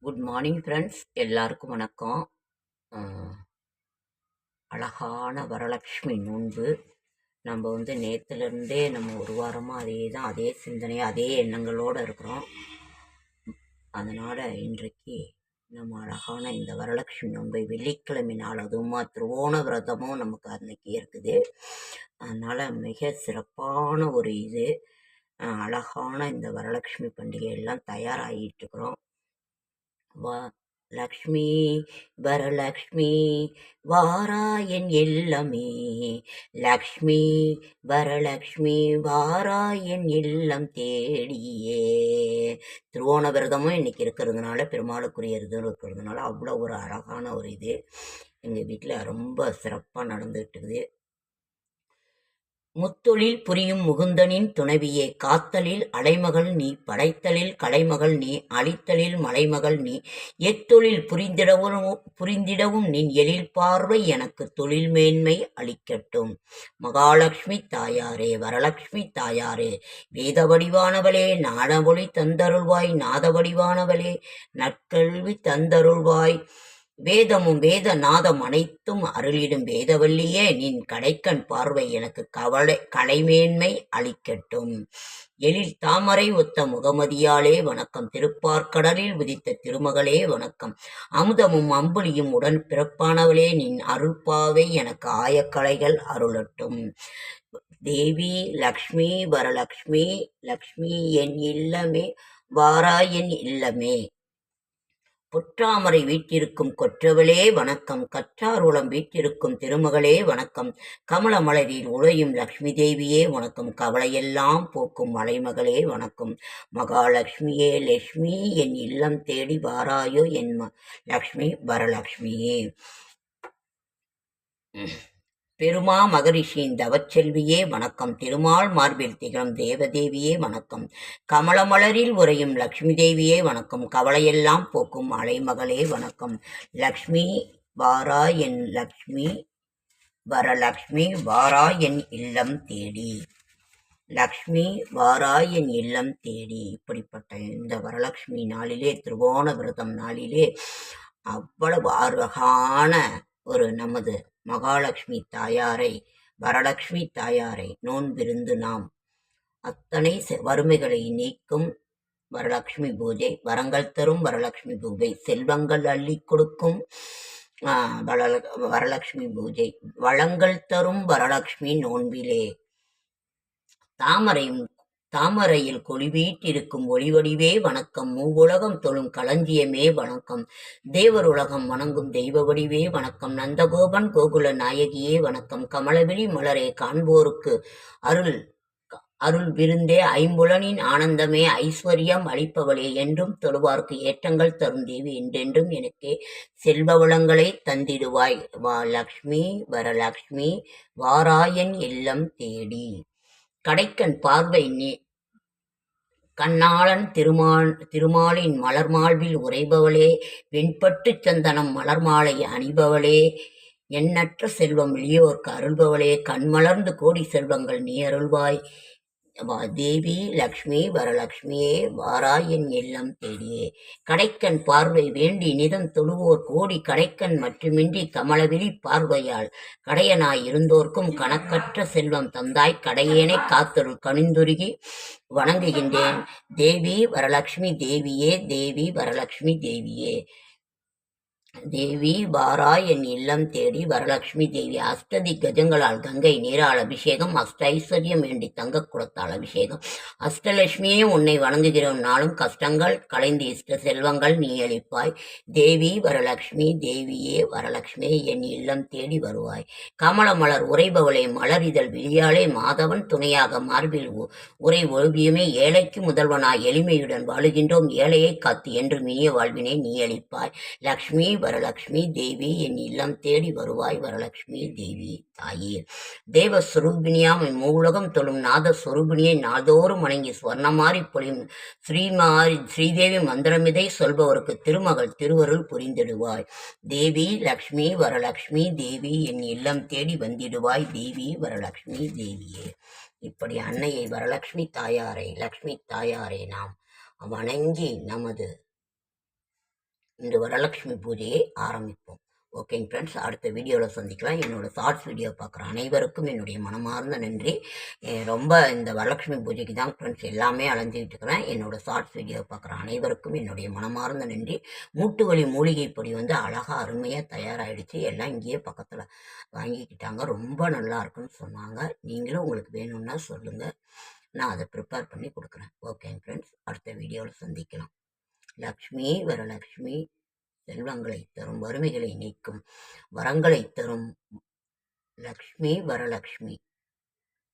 Good morning friends, எல்லாருக்கும் வணக்கம். அழகான வரலட்சுமி நோன்பு. நம்ம நேற்றுலேருந்தே நம்ம ஒரு வாரமாக அதே சிந்தனை, அதே எண்ணங்களோடு இருக்கிறோம். அதனால் இன்றைக்கு நம்ம அழகான இந்த வரலட்சுமி நோன்பை வெள்ளிக்கிழமை நாள், அதுவுமா திருவோண விரதமும் நமக்கு அன்னைக்கு இருக்குது. அதனால் மிக சிறப்பான ஒரு அழகான இந்த வரலட்சுமி பண்டிகை எல்லாம் தயாராகிட்டு இருக்கிறோம். லக்ஷ்மி வரலக்ஷ்மி வாராயன் இல்லமே, லக்ஷ்மி வரலக்ஷ்மி வாராயன் இல்லம் தேடியே. திருவோண விரதமும் இன்னைக்கு இருக்கிறதுனால, பெருமாளுக்குரிய இருக்கிறதுனால அவ்வளோ ஒரு அழகான ஒரு எங்கள் வீட்டில் ரொம்ப சிறப்பாக நடந்துகிட்டு இருக்குது. முத்தொழில் புரியும் முகுந்தனின் துணைவியே, காத்தலில் அலைமகள் நீ, படைத்தலில் கலைமகள் நீ, அழித்தலில் மலைமகள் நீ, எத்தொழில் புரிந்திடவும் நின் எழில் பார்வை எனக்கு தொழில் மேன்மை அளிக்கட்டும். மகாலட்சுமி தாயாரே, வரலட்சுமி தாயாரே, வேத வடிவானவளே, நாடமொழி தந்தருள்வாய், நாத வடிவானவளே, நற்கல்வி தந்தருள்வாய், வேதமும் வேத நாதம் அனைத்தும் அருளிடும் வேதவல்லியே, நின் கடைக்கண் பார்வை எனக்கு கலைமேன்மை அளிக்கட்டும். எழில் தாமரை ஒத்த முகமதியாலே வணக்கம், திருப்பார்கடலில் உதித்த திருமகளே வணக்கம், அமுதமும் அம்புலியும் உடன் பிறப்பானவளே, நின் அருள்பாவை எனக்கு ஆயக்கலைகள் அருளட்டும். தேவி லக்ஷ்மி வரலக்ஷ்மி, லக்ஷ்மி என் இல்லமே, வாராயன் இல்லமே, பொற்றாமரை வீட்டிற்கும் கொற்றவளே வணக்கம், கற்றாருளம் வீட்டிற்கும் திருமகளே வணக்கம், கமல மலரில் உழையும் லக்ஷ்மி தேவியே வணக்கம், கவலையெல்லாம் போக்கும் மலைமகளே வணக்கம், மகாலட்சுமியே லட்சுமி என் இல்லம் தேடி வாராயோ என் லக்ஷ்மி வரலக்ஷ்மியே. பெருமா மகரிஷியின் தவச்செல்வியே வணக்கம், திருமால் மார்பில் திகழும் தேவதேவியே வணக்கம், கமலமலரில் உறையும் லக்ஷ்மி தேவியே வணக்கம், கவலையெல்லாம் போக்கும் அலைமகளே வணக்கம், லக்ஷ்மி வாரா என் லக்ஷ்மி வரலக்ஷ்மி வாரா என் இல்லம் தேடி, லக்ஷ்மி வாரா என் இல்லம் தேடி. இப்படிப்பட்ட இந்த வரலட்சுமி நாளிலே, திருவோண விரதம் நாளிலே அவ்வளவு அழகான ஒரு நமது மகாலட்சுமி தாயாரை, வரலட்சுமி தாயாரை நோன்பிருந்து நாம் அத்தனை வறுமைகளை நீக்கும் வரலட்சுமி பூஜை, வரங்கள் தரும் வரலட்சுமி பூஜை, செல்வங்கள் அள்ளி கொடுக்கும் வரலட்சுமி பூஜை, வளங்கள் தரும் வரலட்சுமி நோன்பிலே, தாமரையில் கொடிவீட்டிருக்கும் ஒளிவடிவே வணக்கம், மூவுலகம் தொழும் களஞ்சியமே வணக்கம், தேவர் உலகம் வணங்கும் தெய்வ வடிவே வணக்கம், நந்தகோபன் கோகுல நாயகியே வணக்கம், கமலவிழி மலரே காண்போருக்கு அருள் விருந்தே, ஐம்புலனின் ஆனந்தமே, ஐஸ்வர்யம் அளிப்பவளே, என்றும் தொழுவார்க்கு ஏற்றங்கள் தரும் தேவி, என்றென்றும் எனக்கே செல்வ வளங்களை தந்திடுவாய், லக்ஷ்மி வரலக்ஷ்மி வாராயன் இல்லம் தேடி. கடைக்கண் பார்வை கண்ணாளன் திருமாலின் மலர் மார்பில் உறைபவளே, வெண்பட்டு சந்தனம் மலர் மாலை அணிபவளே, எண்ணற்ற செல்வம் எளியோர்க்கு அருள்பவளே, கண்மலர்ந்து கோடி செல்வங்கள் நீ அருள்வாய், தேவி லக்ஷ்மி வரலக்ஷ்மியே வாராய் என் இல்லம் தேடியே. கடைக்கண் பார்வை வேண்டி நிதம் தொழுவோர் கோடி, கடைக்கண் மட்டுமின்றி கமலவிழி பார்வையால் கடையனாய் இருந்தோர்க்கும் கணக்கற்ற செல்வம் தந்தாய், கடையேனை காத்தருள் கணிந்துருகி வணங்குகின்றேன், தேவி வரலக்ஷ்மி தேவியே, தேவி வரலக்ஷ்மி தேவியே, தேவி வாராய் என் இல்லம் தேடி, வரலட்சுமி தேவி. அஷ்டதி கஜங்களால் கங்கை நீரால் அபிஷேகம், அஷ்ட ஐஸ்வர்யம் வேண்டி தங்க குடத்தால் அபிஷேகம், அஷ்டலட்சுமியே உன்னை வணங்குகிறோம் நாளும், கஷ்டங்கள் கலைந்து இஷ்ட செல்வங்கள் நீ அளிப்பாய், தேவி வரலட்சுமி தேவியே வரலட்சுமியே என் இல்லம் தேடி வருவாய், கமல மலர் உறைபவளே, மலர் இதழ் விழியாலே, மாதவன் துணையாக மார்பில் உரை ஒழுபியுமே, ஏழைக்கு முதல்வனாய் எளிமையுடன் வாழுகின்றோம், ஏழையை காத்து என்று இனிய வாழ்வினை நீ அளிப்பாய், லக்ஷ்மி வரலட்சுமி தேவி என் இல்லம் தேடி வருவாய், வரலட்சுமி தேவி தாயே. தேவஸ்வரூபிணியாம் மூலகம் தொழும் நாதஸ்வரூபிணியை நாள்தோறும் வணங்கி ஸ்வர்ணமாரி பொழியும் ஸ்ரீதேவி மந்திரமிதை சொல்பவருக்கு திருமகள் திருவருள் புரிந்திடுவாய், தேவி லக்ஷ்மி வரலட்சுமி தேவி என் இல்லம் தேடி வந்திடுவாய், தேவி வரலட்சுமி தேவியே. இப்படி அன்னையை வரலட்சுமி தாயாரை, லக்ஷ்மி தாயாரை நாம் வணங்கி நமது இந்த வரலட்சுமி பூஜையை ஆரம்பிப்போம். ஓகேங்க ஃப்ரெண்ட்ஸ், அடுத்த வீடியோவில் சந்திக்கலாம். என்னோடய ஷார்ட்ஸ் வீடியோ பார்க்குற அனைவருக்கும் என்னுடைய மனமார்ந்த நன்றி. ரொம்ப இந்த வரலட்சுமி பூஜைக்கு தான் ஃப்ரெண்ட்ஸ் எல்லாமே அலைஞ்சிக்கிட்டு இருக்கிறேன். என்னோடய ஷார்ட்ஸ் வீடியோ பார்க்குற அனைவருக்கும் என்னுடைய மனமார்ந்த நன்றி. மூட்டு வலி மூலிகை பொடி வந்து அழகாக அருமையாக தயாராகிடுச்சு. எல்லாம் இங்கேயே பக்கத்தில் வாங்கிக்கிட்டாங்க. ரொம்ப நல்லா இருக்குன்னு சொன்னாங்க. நீங்களும் உங்களுக்கு வேணும்னா சொல்லுங்கள், நான் அதை ப்ரிப்பேர் பண்ணி கொடுக்குறேன். ஓகேங்க ஃப்ரெண்ட்ஸ், அடுத்த வீடியோவில் சந்திக்கலாம். லக்ஷ்மி வரலக்ஷ்மி செல்வங்களை தரும், வறுமைகளை நீக்கும், வரங்களை தரும் லக்ஷ்மி வரலக்ஷ்மி.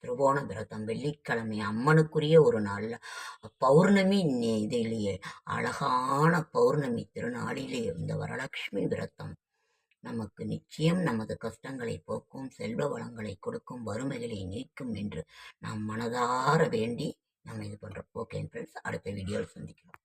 திருவோண விரதம் வெள்ளிக்கிழமை அம்மனுக்குரிய ஒரு நாள், பௌர்ணமி இதிலேயே அழகான பௌர்ணமி திருநாளிலே இந்த வரலட்சுமி விரதம் நமக்கு நிச்சயம் நமது கஷ்டங்களை போக்கும், செல்வ வளங்களை கொடுக்கும், வறுமைகளை நீக்கும் என்று நாம் மனதார வேண்டி நம்ம இது பண்ணுறோம். ஓகே ஃப்ரெண்ட்ஸ், அடுத்த வீடியோவில் சந்திக்கலாம்.